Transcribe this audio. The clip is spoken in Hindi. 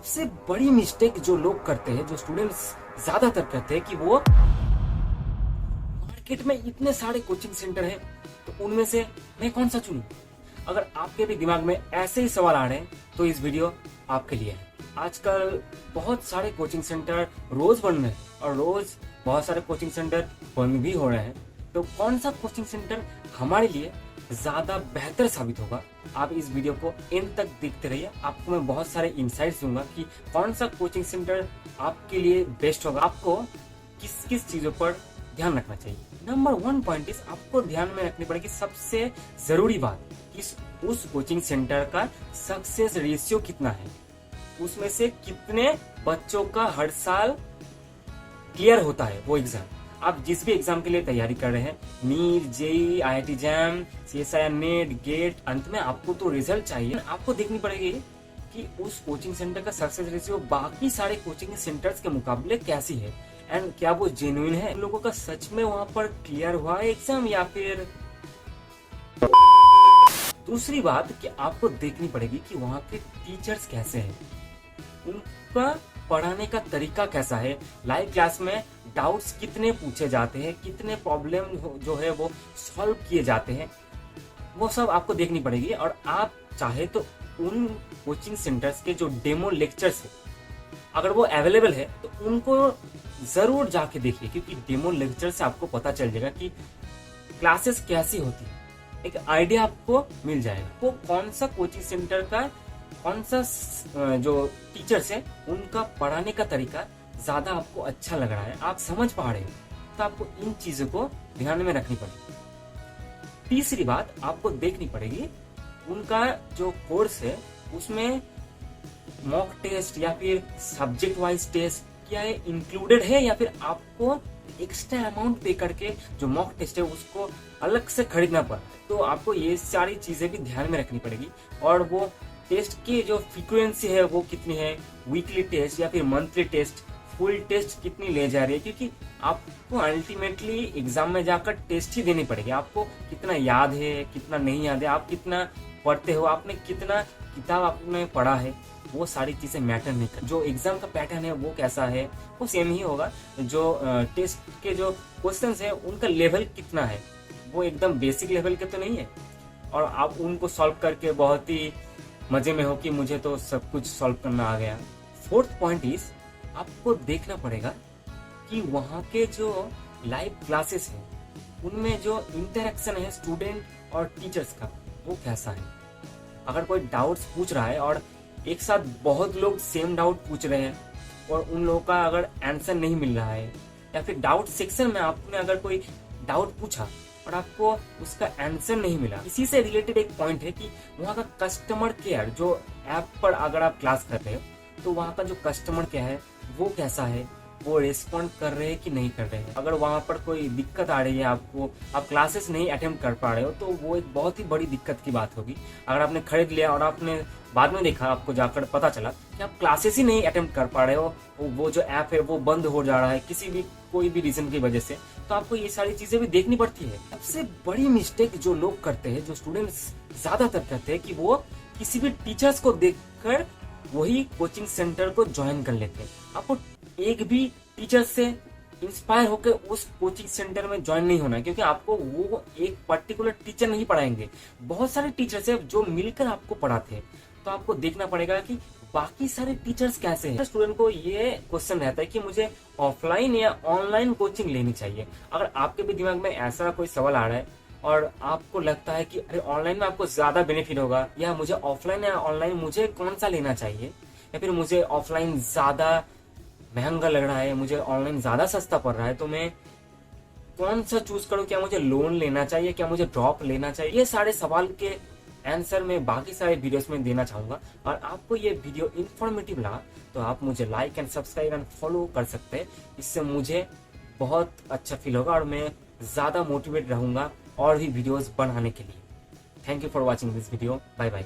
सबसे बड़ी मिस्टेक जो लोग करते हैं, जो स्टूडेंट्स ज्यादातर करते हैं कि वो मार्केट में इतने सारे कोचिंग सेंटर हैं, तो उनमें से मैं कौन सा चुनूं। अगर आपके भी दिमाग में ऐसे ही सवाल आ रहे हैं तो इस वीडियो आपके लिए है। आजकल बहुत सारे कोचिंग सेंटर रोज बन रहे हैं और रोज बहुत सारे कोचिंग सेंटर बंद भी हो रहे हैं। तो कौन सा कोचिंग सेंटर हमारे लिए ज्यादा बेहतर साबित होगा, आप इस वीडियो को एंड तक देखते रहिए। आपको मैं बहुत सारे इंसाइट्स दूंगा कि कौन सा कोचिंग सेंटर आपके लिए बेस्ट होगा, आपको किस किस चीजों पर ध्यान रखना चाहिए। नंबर 1 पॉइंट इज, आपको ध्यान में रखनी पड़ेगी सबसे जरूरी बात कि उस कोचिंग सेंटर का सक्सेस रेशियो कितना है, उसमें से कितने बच्चों का हर साल क्लियर होता है वो एग्जाम। आप जिस भी एग्जाम के लिए तैयारी कर रहे हैं, NEET, JEE, IIT JAM, CSIR, NET, GATE, अंत में आपको तो रिजल्ट चाहिए। आपको देखनी पड़ेगी कि उस कोचिंग सेंटर का सक्सेस रेशियो बाकी सारे कोचिंग सेंटर्स के मुकाबले कैसी है, एंड क्या वो जेन्युइन है, उन लोगों का सच में वहां पर क्लियर हुआ है एग्जाम या फिर। दूसरी बात कि आपको देखनी पड़ेगी कि वहां के टीचर्स कैसे हैं, उनका पढ़ाने का तरीका कैसा है, लाइव क्लास में डाउट्स कितने पूछे जाते हैं, कितने प्रॉब्लम जो है वो सॉल्व किए जाते हैं, वो सब आपको देखनी पड़ेगी। और आप चाहे तो उन कोचिंग सेंटर्स के जो डेमो लेक्चर्स है, अगर वो अवेलेबल है तो उनको जरूर जाके देखिए, क्योंकि डेमो लेक्चर से आपको पता चल जाएगा कि क्लासेस कैसी होती है, एक आइडिया आपको मिल जाएगा। वो कौन सा कोचिंग सेंटर का कौन सा जो टीचर्स है उनका पढ़ाने का तरीका ज्यादा आपको अच्छा लग रहा है, आप समझ पा रहे हो, तो आपको इन चीजों को ध्यान में रखनी पड़ेगी। तीसरी बात आपको देखनी पड़ेगी, उनका जो कोर्स है उसमें मॉक टेस्ट या फिर सब्जेक्ट वाइज टेस्ट क्या है इंक्लूडेड है, या फिर आपको एक्स्ट्रा अमाउंट पे करके जो मॉक टेस्ट है उसको अलग से खरीदना पड़ा। तो आपको ये सारी चीजें भी ध्यान में रखनी पड़ेगी। और वो टेस्ट की जो फ्रीक्वेंसी है वो कितनी है, वीकली टेस्ट या फिर मंथली टेस्ट, फुल टेस्ट कितनी ले जा रही है, क्योंकि आपको अल्टीमेटली एग्जाम में जाकर टेस्ट ही देनी पड़ेगी। आपको कितना याद है, कितना नहीं याद है, आप कितना पढ़ते हो, आपने कितना किताब आपने पढ़ा है, वो सारी चीजें मैटर नहीं कर। जो एग्जाम का पैटर्न है वो कैसा है, वो सेम ही होगा। जो टेस्ट के जो क्वेश्चंस है उनका लेवल कितना है, वो एकदम बेसिक लेवल के तो नहीं है, और आप उनको सॉल्व करके बहुत ही मजे में हो कि मुझे तो सब कुछ सॉल्व करना आ गया। 4th पॉइंट इज, आपको देखना पड़ेगा कि वहाँ के जो लाइव क्लासेस हैं उनमें जो इंटरेक्शन है स्टूडेंट और टीचर्स का वो कैसा है। अगर कोई डाउट्स पूछ रहा है और एक साथ बहुत लोग सेम डाउट पूछ रहे हैं और उन लोगों का अगर आंसर नहीं मिल रहा है, या फिर डाउट सेक्शन में आपने अगर कोई डाउट पूछा और आपको उसका आंसर नहीं मिला, इसी से रिलेटेड एक पॉइंट है कि वहाँ का कस्टमर केयर, जो ऐप पर अगर आप क्लास कर रहे हो तो वहाँ का जो कस्टमर केयर है वो कैसा है, वो रिस्पॉन्ड कर रहे हैं कि नहीं कर रहे हैं। अगर वहाँ पर कोई दिक्कत आ रही है, आपको आप क्लासेस नहीं अटेम्प्ट कर पा रहे हो, तो वो एक बहुत ही बड़ी दिक्कत की बात होगी। अगर आपने खरीद लिया और आपने बाद में देखा, आपको जाकर पता चला कि आप क्लासेस ही नहीं अटेम्प्ट कर पा रहे हो, वो जो ऐप है वो बंद हो जा रहा है किसी भी कोई भी रीजन की वजह से, तो आपको ये सारी चीजें भी देखनी पड़ती है। सबसे बड़ी मिस्टेक जो लोग करते हैं, जो स्टूडेंट्स ज्यादातर करते हैं, कि वो किसी भी टीचर्स को देखकर वही कोचिंग सेंटर को ज्वाइन कर लेते हैं। आपको एक भी टीचर से इंस्पायर होकर उस कोचिंग सेंटर में ज्वाइन नहीं होना है, क्योंकि आपको वो एक पर्टिकुलर टीचर नहीं पढ़ाएंगे, बहुत सारे टीचर्स हैं जो मिलकर आपको पढ़ाते हैं। तो आपको देखना पड़ेगा कि बाकी सारे टीचर्स कैसे हैं। स्टूडेंट को ये क्वेश्चन रहता है कि मुझे ऑफलाइन या ऑनलाइन कोचिंग लेनी चाहिए। अगर आपके भी दिमाग में ऐसा कोई सवाल आ रहा है और आपको लगता है कि अरे ऑनलाइन में आपको ज्यादा बेनिफिट होगा, या मुझे ऑफलाइन या ऑनलाइन मुझे कौन सा लेना चाहिए, या फिर मुझे ऑफलाइन ज्यादा महंगा लग रहा है, मुझे ऑनलाइन ज्यादा सस्ता पड़ रहा है, तो मैं कौन सा चूज करूं, क्या मुझे लोन लेना चाहिए, क्या मुझे ड्रॉप लेना चाहिए, ये सारे सवाल के आंसर मैं बाकी सारे वीडियोस में देना चाहूंगा। और आपको ये वीडियो इन्फॉर्मेटिव लगा तो आप मुझे like and subscribe and follow कर सकते हैं। इससे मुझे बहुत अच्छा फील होगा और मैं ज्यादा मोटिवेट रहूंगा और भी वीडियोस बनाने के लिए। Thank you for watching this video. Bye bye.